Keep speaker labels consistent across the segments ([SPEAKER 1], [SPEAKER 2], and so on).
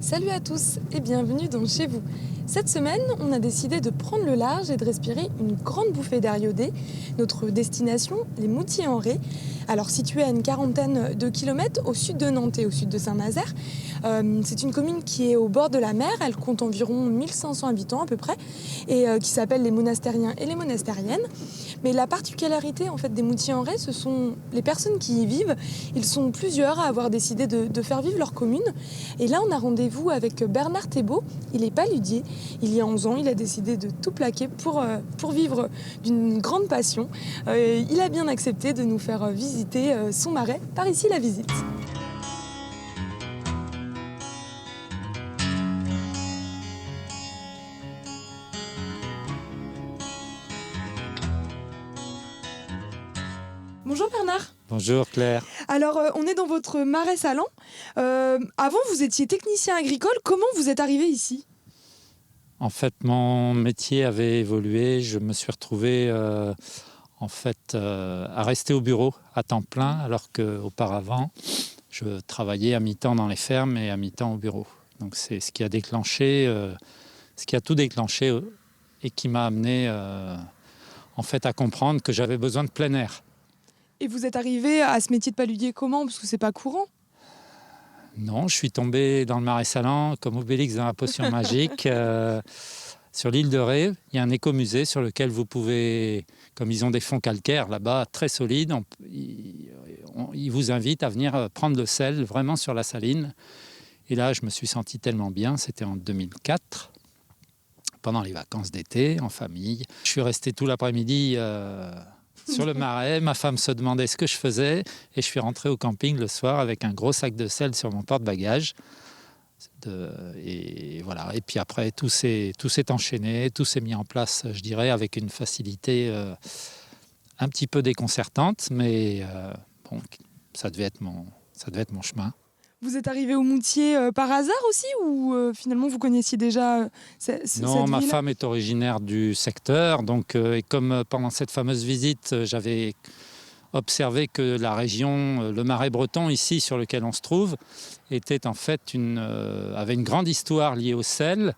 [SPEAKER 1] Salut à tous et bienvenue dans Chez vous. Cette semaine, on a décidé de prendre le large et de respirer une grande bouffée d'air iodé. Notre destination, les Moutiers-en-Ré, alors située à une quarantaine de kilomètres au sud de Nantes et au sud de Saint-Nazaire. C'est une commune qui est au bord de la mer, elle compte environ 1500 habitants à peu près, et qui s'appelle les Monastériens et les Monastériennes. Mais la particularité en fait des Moutiers-en-Ré, ce sont les personnes qui y vivent. Ils sont plusieurs à avoir décidé de faire vivre leur commune. Et là, on a rendez-vous avec Bernard Thébault. Il est paludier. Il y a 11 ans, il a décidé de tout plaquer pour vivre d'une grande passion. Il a bien accepté de nous faire visiter son marais. Par ici, la visite. Bonjour Bernard.
[SPEAKER 2] Bonjour Claire.
[SPEAKER 1] Alors, on est dans votre marais salant. Avant, vous étiez technicien agricole. Comment vous êtes arrivé ici ?
[SPEAKER 2] En fait, mon métier avait évolué. Je me suis retrouvé à rester au bureau à temps plein, alors qu'auparavant, je travaillais à mi-temps dans les fermes et à mi-temps au bureau. Donc c'est ce qui a tout déclenché et qui m'a amené à comprendre que j'avais besoin de plein air.
[SPEAKER 1] Et vous êtes arrivé à ce métier de paludier comment ? Parce que c'est pas courant.
[SPEAKER 2] Non, je suis tombé dans le marais salant comme Obélix dans la potion magique. Sur l'île de Ré, il y a un écomusée sur lequel vous pouvez, comme ils ont des fonds calcaires là-bas très solides, ils vous invitent à venir prendre le sel vraiment sur la saline. Et là, je me suis senti tellement bien, c'était en 2004, pendant les vacances d'été, en famille. Je suis resté tout l'après-midi sur le marais, ma femme se demandait ce que je faisais et je suis rentré au camping le soir avec un gros sac de sel sur mon porte-bagages. Et voilà. Et puis après, tout s'est enchaîné, tout s'est mis en place, je dirais, avec une facilité un petit peu déconcertante, mais ça devait être mon chemin.
[SPEAKER 1] Vous êtes arrivé au Moutier par hasard aussi ou finalement vous connaissiez déjà cette
[SPEAKER 2] Non, ma
[SPEAKER 1] ville ?
[SPEAKER 2] femme est originaire du secteur, donc et comme pendant cette fameuse visite, j'avais observé que la région, le Marais breton ici sur lequel on se trouve, était en fait avait une grande histoire liée au sel,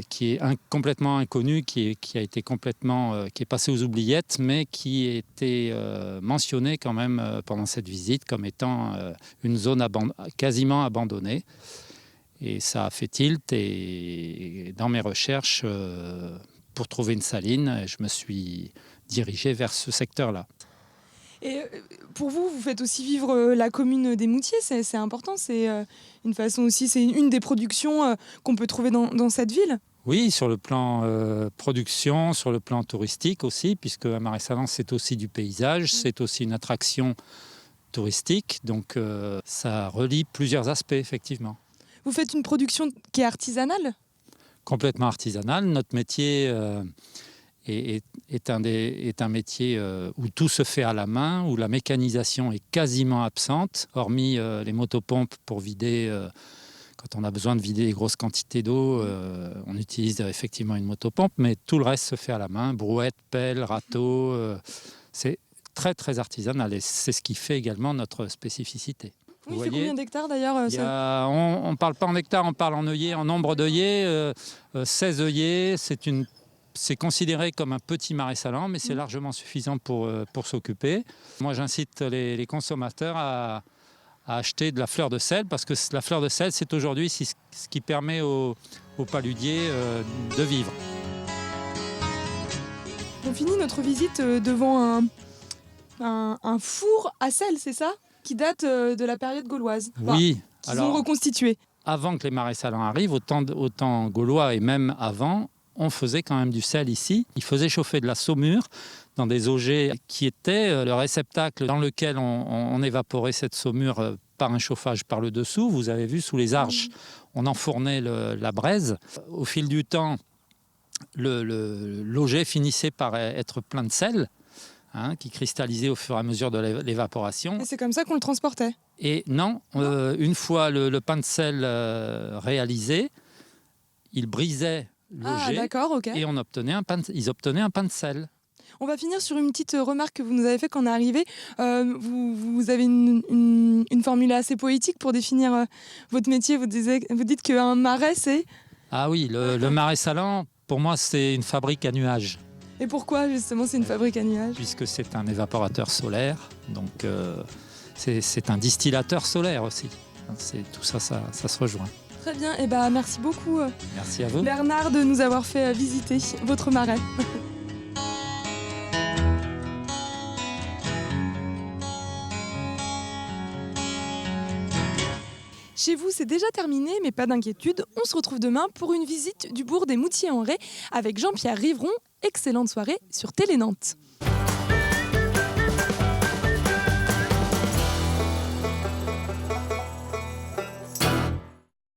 [SPEAKER 2] qui est complètement inconnue, qui est passée aux oubliettes, mais qui était mentionnée quand même pendant cette visite comme étant une zone quasiment abandonnée. Et ça a fait tilt, et dans mes recherches pour trouver une saline, je me suis dirigé vers ce secteur-là.
[SPEAKER 1] Et pour vous, vous faites aussi vivre la commune des Moutiers, c'est important, c'est une façon aussi, c'est une des productions qu'on peut trouver dans cette ville.
[SPEAKER 2] Oui, sur le plan production, sur le plan touristique aussi, puisque un marais salant, c'est aussi du paysage, c'est aussi une attraction touristique, donc ça relie plusieurs aspects, effectivement.
[SPEAKER 1] Vous faites une production qui est artisanale ?
[SPEAKER 2] Complètement artisanale. Notre métier est un métier où tout se fait à la main, où la mécanisation est quasiment absente, hormis les motopompes pour vider. Quand on a besoin de vider des grosses quantités d'eau, on utilise effectivement une motopompe, mais tout le reste se fait à la main, brouette, pelle, râteau. C'est très très artisanal et c'est ce qui fait également notre spécificité.
[SPEAKER 1] Oui, il fait combien d'hectares d'ailleurs
[SPEAKER 2] On ne parle pas en hectares, on parle en œillets, en nombre d'œillets. 16 œillets, c'est considéré comme un petit marais salant, mais c'est largement suffisant pour s'occuper. Moi, j'incite les consommateurs à acheter de la fleur de sel, parce que la fleur de sel, c'est aujourd'hui ce qui permet aux paludiers de vivre.
[SPEAKER 1] On finit notre visite devant un four à sel, c'est ça ? Qui date de la période gauloise.
[SPEAKER 2] Oui.
[SPEAKER 1] Qu'ils ont reconstitué.
[SPEAKER 2] Avant que les marais salants arrivent, au temps gaulois et même avant, on faisait quand même du sel ici. Ils faisaient chauffer de la saumure dans des augers qui étaient le réceptacle dans lequel on évaporait cette saumure par un chauffage par le dessous. Vous avez vu, sous les arches, on enfournait la braise. Au fil du temps, l'auger finissait par être plein de sel, qui cristallisait au fur et à mesure de l'évaporation.
[SPEAKER 1] Et c'est comme ça qu'on le transportait ?
[SPEAKER 2] Et non, une fois le pain de sel réalisé, il brisait l'auger,
[SPEAKER 1] d'accord, ok.
[SPEAKER 2] et ils obtenaient un pain de sel.
[SPEAKER 1] On va finir sur une petite remarque que vous nous avez fait quand on est arrivé. Vous avez une formule assez poétique pour définir votre métier. Vous dites qu'un marais, c'est...
[SPEAKER 2] Ah oui, le marais salant, pour moi, c'est une fabrique à nuages.
[SPEAKER 1] Et pourquoi justement c'est une fabrique à nuages?
[SPEAKER 2] Puisque c'est un évaporateur solaire, donc c'est un distillateur solaire aussi. Tout ça, ça se rejoint.
[SPEAKER 1] Très bien, et merci beaucoup
[SPEAKER 2] Merci à vous.
[SPEAKER 1] Bernard de nous avoir fait visiter votre marais. Chez vous, c'est déjà terminé, mais pas d'inquiétude, on se retrouve demain pour une visite du bourg des Moutiers-en-Ré avec Jean-Pierre Rivron. Excellente soirée sur Télé Nantes.